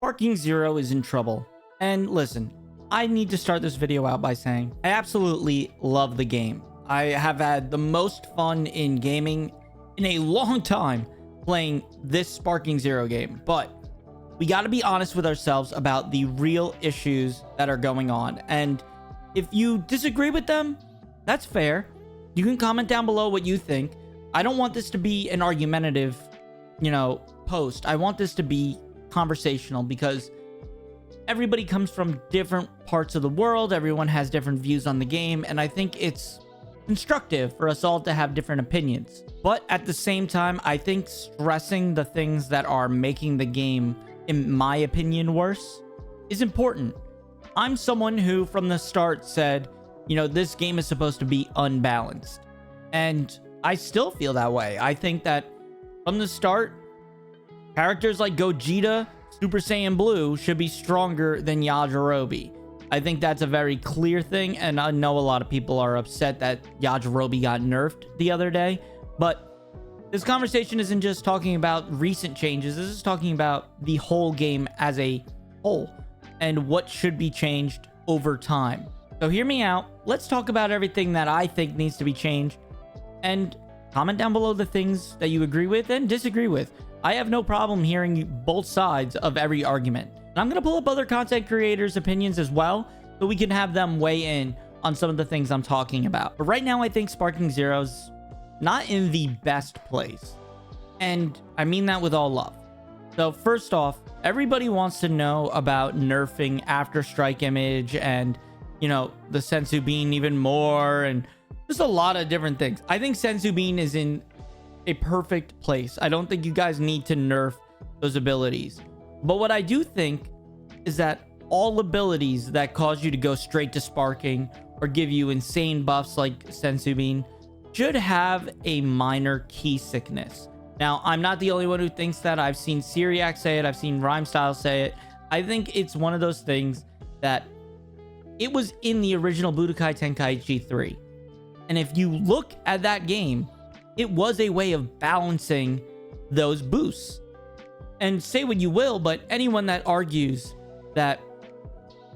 Sparking Zero is in trouble. And listen, I need to start this video out by saying I absolutely love the game. I have had the most fun in gaming in a long time playing this Sparking Zero game, but we got to be honest with ourselves about the real issues that are going on. And if you disagree with them, that's fair. You can comment down below what you think. I don't want this to be an argumentative, post. I want this to be conversational because everybody comes from different parts of the world. Everyone has different views on the game, and I think it's constructive for us all to have different opinions. But at the same time, I think stressing the things that are making the game, in my opinion, worse is important. I'm someone who from the start said, this game is supposed to be unbalanced. And I still feel that way. I think that from the start, characters like Gogeta, Super Saiyan Blue should be stronger than Yajirobe. I think that's a very clear thing, and I know a lot of people are upset that Yajirobe got nerfed the other day, but this conversation isn't just talking about recent changes. This is talking about the whole game as a whole and what should be changed over time. So hear me out. Let's talk about everything that I think needs to be changed, and comment down below the things that you agree with and disagree with. I have no problem hearing both sides of every argument. And I'm going to pull up other content creators' opinions as well, so we can have them weigh in on some of the things I'm talking about. But right now, I think Sparking Zero's not in the best place. And I mean that with all love. So first off, everybody wants to know about nerfing After Strike Image and, the Senzu Bean even more, and just a lot of different things. I think Senzu Bean is in a perfect place. I don't think you guys need to nerf those abilities. But what I do think is that all abilities that cause you to go straight to sparking or give you insane buffs like Senzu Bean should have a minor key sickness. Now, I'm not the only one who thinks that. I've seen Seereax say it. I've seen Rhymestyle say it. I think it's one of those things that it was in the original Budokai Tenkaichi 3. And if you look at that game, it was a way of balancing those boosts. And say what you will, but anyone that argues that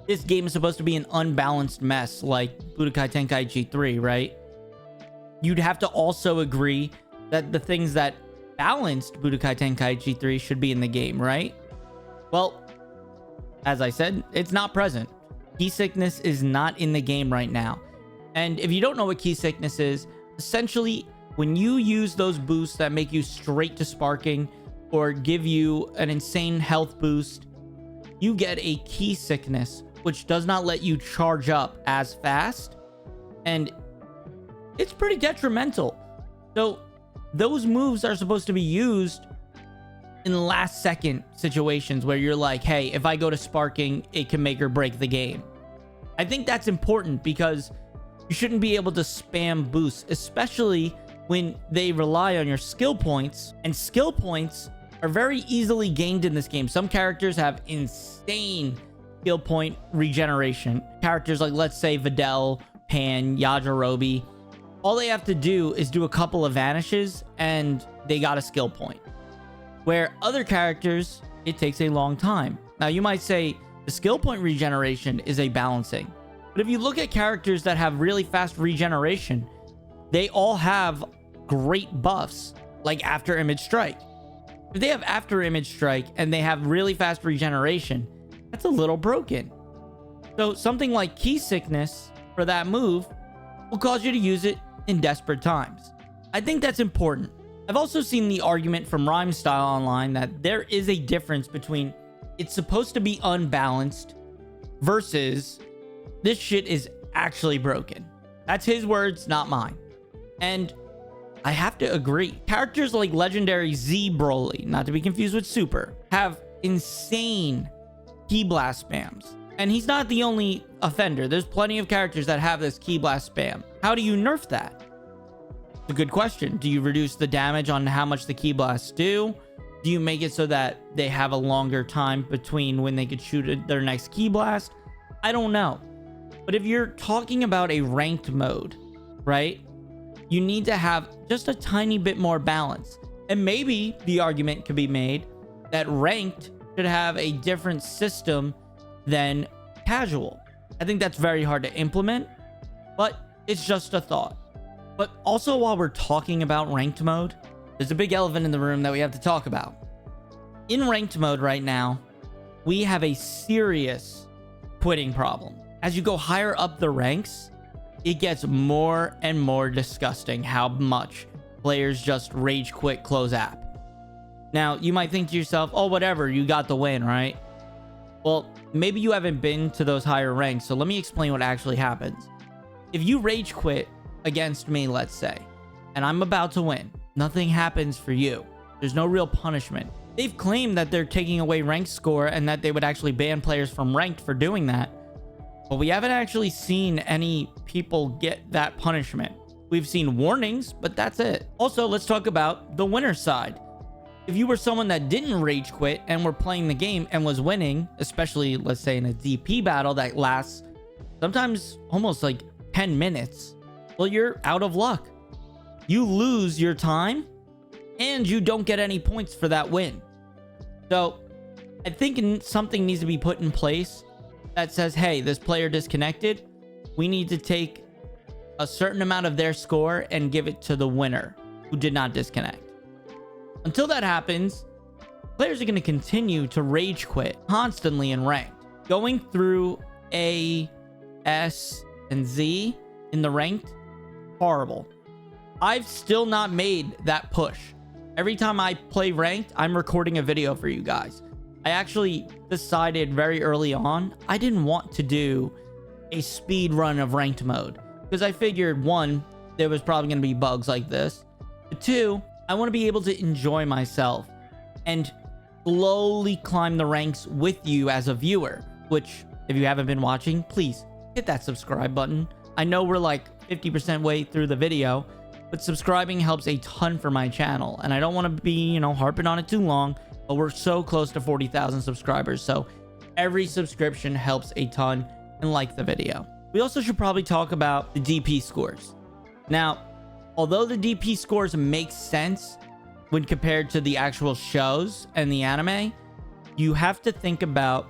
this game is supposed to be an unbalanced mess like Budokai Tenkaichi 3, right? You'd have to also agree that the things that balanced Budokai Tenkaichi 3 should be in the game, right? Well, as I said, it's not present. Key sickness is not in the game right now. And if you don't know what key sickness is, essentially, when you use those boosts that make you straight to sparking or give you an insane health boost, you get a key sickness, which does not let you charge up as fast. And it's pretty detrimental. So those moves are supposed to be used in last second situations where you're like, hey, if I go to sparking, it can make or break the game. I think that's important because you shouldn't be able to spam boosts, especially when they rely on your skill points, and skill points are very easily gained in this game. Some characters have insane skill point regeneration. Characters like, let's say, Videl, Pan, Yajirobe, all they have to do is do a couple of vanishes and they got a skill point. Where other characters, it takes a long time. Now, you might say the skill point regeneration is a balancing. But if you look at characters that have really fast regeneration, they all have great buffs, like After Image Strike. If they have After Image Strike and they have really fast regeneration, that's a little broken. So something like Key Sickness for that move will cause you to use it in desperate times. I think that's important. I've also seen the argument from Rhymestyle online that there is a difference between it's supposed to be unbalanced versus this shit is actually broken. That's his words, not mine. And I have to agree. Characters like legendary Z Broly, not to be confused with Super, have insane Ki Blast spams. And he's not the only offender. There's plenty of characters that have this Ki Blast spam. How do you nerf that? It's a good question. Do you reduce the damage on how much the Ki Blasts do? Do you make it so that they have a longer time between when they could shoot their next Ki Blast? I don't know. But if you're talking about a ranked mode, right? You need to have just a tiny bit more balance. And maybe the argument could be made that ranked should have a different system than casual. I think that's very hard to implement, but it's just a thought. But also, while we're talking about ranked mode, there's a big elephant in the room that we have to talk about. In ranked mode right now, we have a serious quitting problem. As you go higher up the ranks, it gets more and more disgusting how much players just rage quit, close app. Now, you might think to yourself, oh, whatever, you got the win, right? Well, maybe you haven't been to those higher ranks, so let me explain what actually happens. If you rage quit against me, let's say, and I'm about to win, nothing happens for you. There's no real punishment. They've claimed that they're taking away rank score and that they would actually ban players from ranked for doing that. But we haven't actually seen any people get that punishment. We've seen warnings, but that's it. Also, let's talk about the winner side. If you were someone that didn't rage quit and were playing the game and was winning, especially, let's say, in a DP battle that lasts sometimes almost like 10 minutes, well, you're out of luck. You lose your time and you don't get any points for that win. So I think something needs to be put in place that says, hey, this player disconnected. We need to take a certain amount of their score and give it to the winner who did not disconnect. Until that happens, players are going to continue to rage quit constantly in ranked. Going through A, S, and Z in the ranked, horrible. I've still not made that push. Every time I play ranked, I'm recording a video for you guys. I actually decided very early on, I didn't want to do a speed run of ranked mode because I figured, one, there was probably going to be bugs like this. But two, I want to be able to enjoy myself and slowly climb the ranks with you as a viewer, which if you haven't been watching, please hit that subscribe button. I know we're like 50% way through the video, but subscribing helps a ton for my channel. And I don't want to be, harping on it too long, but we're so close to 40,000 subscribers. So every subscription helps a ton, and like the video. We also should probably talk about the DP scores. Now, although the DP scores make sense when compared to the actual shows and the anime, you have to think about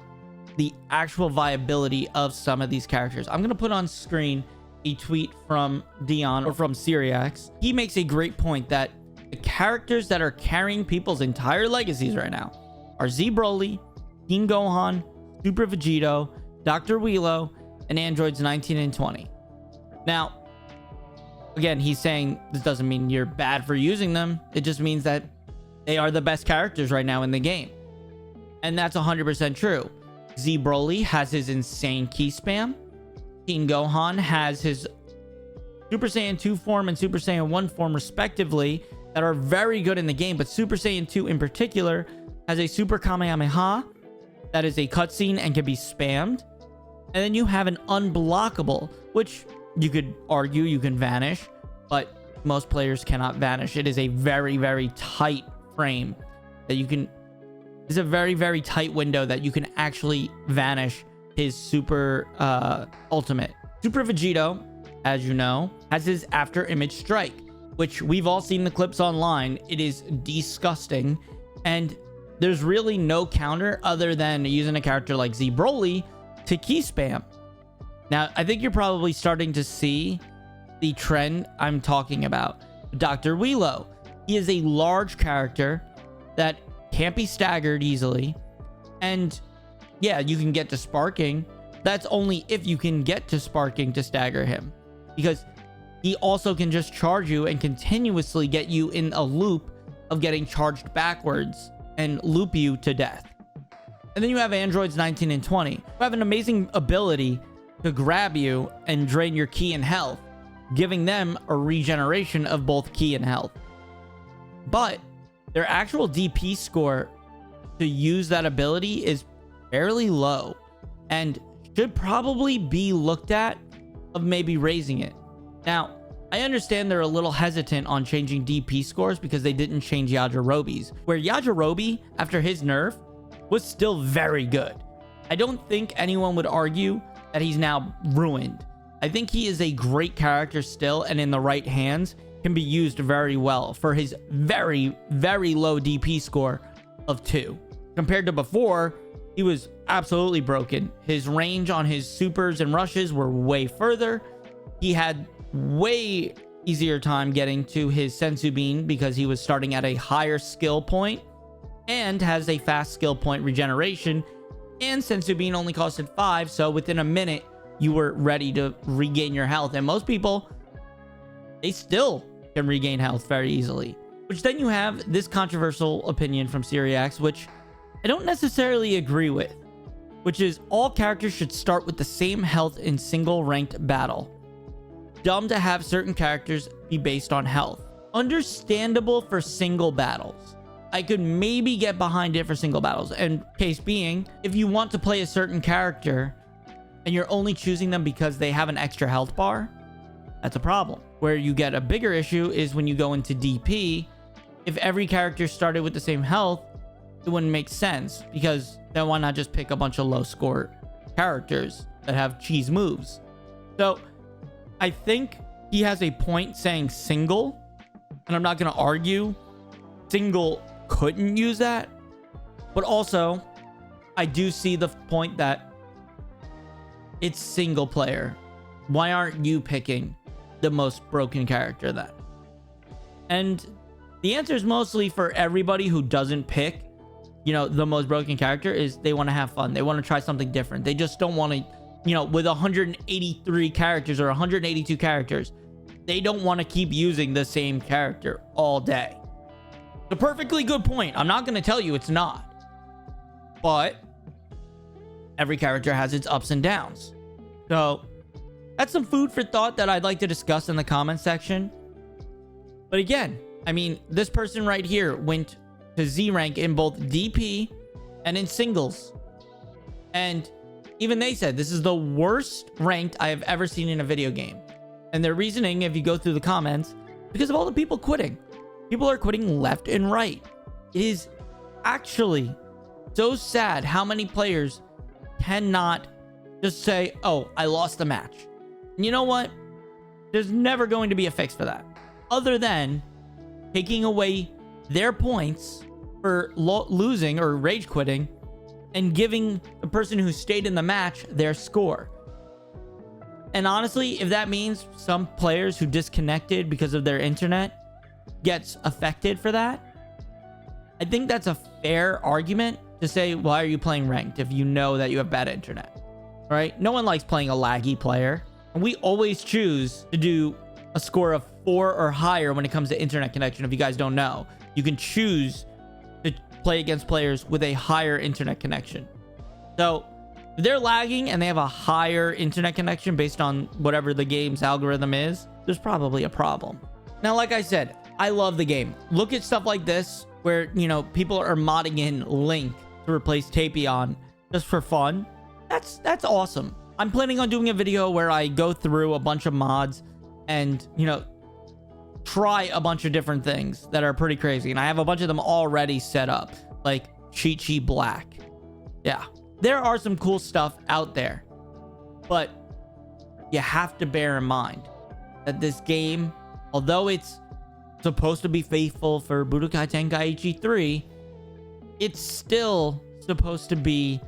the actual viability of some of these characters. I'm going to put on screen a tweet from Dion or from Seereax. He makes a great point that the characters that are carrying people's entire legacies right now are Z Broly, King Gohan, Super Vegito, Dr. Wheelo, and androids 19 and 20. Now, again, he's saying this doesn't mean you're bad for using them. It just means that they are the best characters right now in the game. And that's 100% true. Z Broly has his insane key spam. King Gohan has his Super Saiyan 2 form and Super Saiyan 1 form respectively that are very good in the game, but Super Saiyan 2 in particular has a Super Kamehameha that is a cutscene and can be spammed. And then you have an unblockable, which you could argue you can vanish, but most players cannot vanish. It is a very, very tight frame that you can... It's a very, very tight window that you can actually vanish his super ultimate. Super Vegito, as you know, has his after image strike, which we've all seen the clips online. It is disgusting, and there's really no counter other than using a character like Z Broly to key spam. Now, I think you're probably starting to see the trend I'm talking about. Dr. Wheelo, he is a large character that can't be staggered easily, and yeah, you can get to sparking. That's only if you can get to sparking to stagger him, because he also can just charge you and continuously get you in a loop of getting charged backwards and loop you to death. And then you have androids 19 and 20 who have an amazing ability to grab you and drain your ki and health, giving them a regeneration of both ki and health. But their actual DP score to use that ability is fairly low and should probably be looked at of maybe raising it. Now, I understand they're a little hesitant on changing DP scores because they didn't change Yajirobe's, where Yajirobe, after his nerf, was still very good. I don't think anyone would argue that he's now ruined. I think he is a great character still, and in the right hands can be used very well for his very, very low DP score of 2. Compared to before, he was absolutely broken. His range on his supers and rushes were way further. He had way easier time getting to his sensu bean because he was starting at a higher skill point and has a fast skill point regeneration. And sensu bean only costed 5, so within a minute you were ready to regain your health. And most people, they still can regain health very easily. Which then you have this controversial opinion from Seereax, which I don't necessarily agree with, which is all characters should start with the same health in single ranked battle. Dumb to have certain characters be based on health. Understandable for single battles. I could maybe get behind it for single battles. And case being, if you want to play a certain character and you're only choosing them because they have an extra health bar, that's a problem. Where you get a bigger issue is when you go into DP. If every character started with the same health, it wouldn't make sense, because then why not just pick a bunch of low score characters that have cheese moves? So I think he has a point saying single, and I'm not going to argue single couldn't use that, but also I do see the point that it's single player. Why aren't you picking the most broken character then? And the answer is mostly for everybody who doesn't pick, you know, the most broken character, is they want to have fun. They want to try something different. They just don't want to, you know, with 183 characters or 182 characters, they don't want to keep using the same character all day. It's a perfectly good point. I'm not going to tell you it's not. But every character has its ups and downs. So that's some food for thought that I'd like to discuss in the comment section. But again, I mean, this person right here went to Z rank in both DP and in singles. And even they said this is the worst ranked I have ever seen in a video game. And their reasoning, if you go through the comments, because of all the people quitting. People are quitting left and right. It is actually so sad how many players cannot just say, oh, I lost the match. And you know what? There's never going to be a fix for that, other than taking away their points for losing or rage quitting and giving the person who stayed in the match their score. And honestly, if that means some players who disconnected because of their internet gets affected for that, I think that's a fair argument to say, why are you playing ranked if you know that you have bad internet, right? No one likes playing a laggy player. And we always choose to do a score of 4 or higher when it comes to internet connection. If you guys don't know, you can choose to play against players with a higher internet connection. So if they're lagging and they have a higher internet connection based on whatever the game's algorithm is, there's probably a problem. Now, like I said, I love the game. Look at stuff like this where, you know, people are modding in Link to replace Tapion just for fun. That's awesome. I'm planning on doing a video where I go through a bunch of mods and, you know, try a bunch of different things that are pretty crazy. And I have a bunch of them already set up, like Chi Black. Yeah, there are some cool stuff out there, but you have to bear in mind that this game, although it's supposed to be faithful for Budokai Tenkaichi 3, it's still supposed to be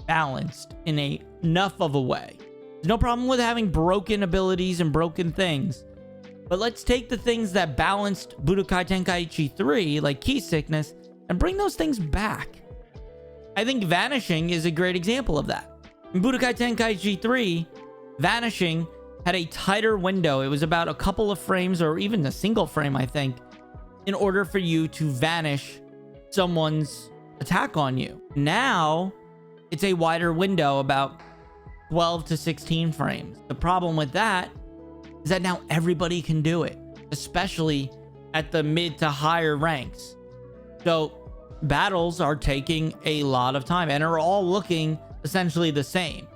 balanced in enough of a way. There's no problem with having broken abilities and broken things, but let's take the things that balanced Budokai Tenkaichi 3, like Key Sickness, and bring those things back. I think Vanishing is a great example of that. In Budokai Tenkaichi 3, Vanishing had a tighter window. It was about a couple of frames, or even a single frame, I think, in order for you to vanish someone's attack on you. Now, it's a wider window, about 12 to 16 frames. The problem with that is that now everybody can do it, especially at the mid to higher ranks. So battles are taking a lot of time and are all looking essentially the same.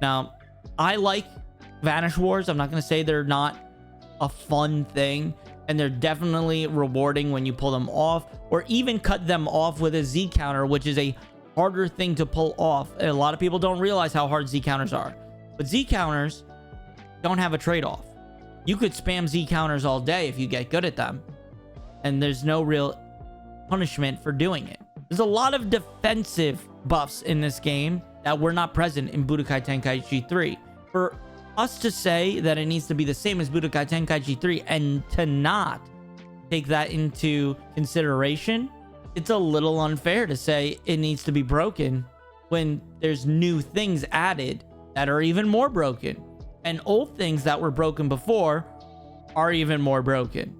Now, I like Vanish Wars. I'm not going to say they're not a fun thing, and they're definitely rewarding when you pull them off, or even cut them off with a Z counter, which is a harder thing to pull off. And a lot of people don't realize how hard Z counters are, but Z counters don't have a trade-off. You could spam Z counters all day if you get good at them, and there's no real punishment for doing it. There's a lot of defensive buffs in this game that were not present in Budokai Tenkaichi 3. For us to say that it needs to be the same as Budokai Tenkaichi 3 and to not take that into consideration, it's a little unfair to say it needs to be broken when there's new things added that are even more broken, and old things that were broken before are even more broken,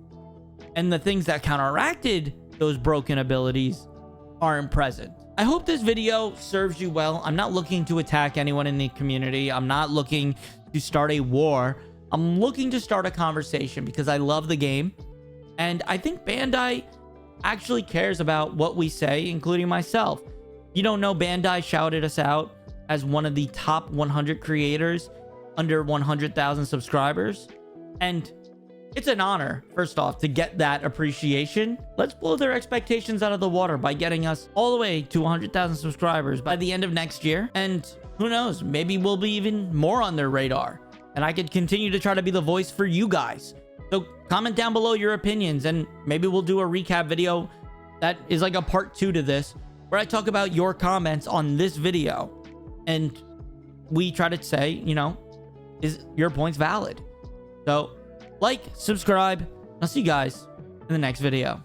and the things that counteracted those broken abilities aren't present. I hope this video serves you well. I'm not looking to attack anyone in the community. I'm not looking to start a war. I'm looking to start a conversation because I love the game, and I think Bandai actually cares about what we say, including myself. You don't know, Bandai shouted us out as one of the top 100 creators under 100,000 subscribers, and it's an honor, first off, to get that appreciation. Let's blow their expectations out of the water by getting us all the way to 100,000 subscribers by the end of next year, and who knows, maybe we'll be even more on their radar, and I could continue to try to be the voice for you guys. So comment down below your opinions, and maybe we'll do a recap video that is like a part 2 to this, where I talk about your comments on this video, and we try to say, you know, is your points valid? So like, subscribe, I'll see you guys in the next video.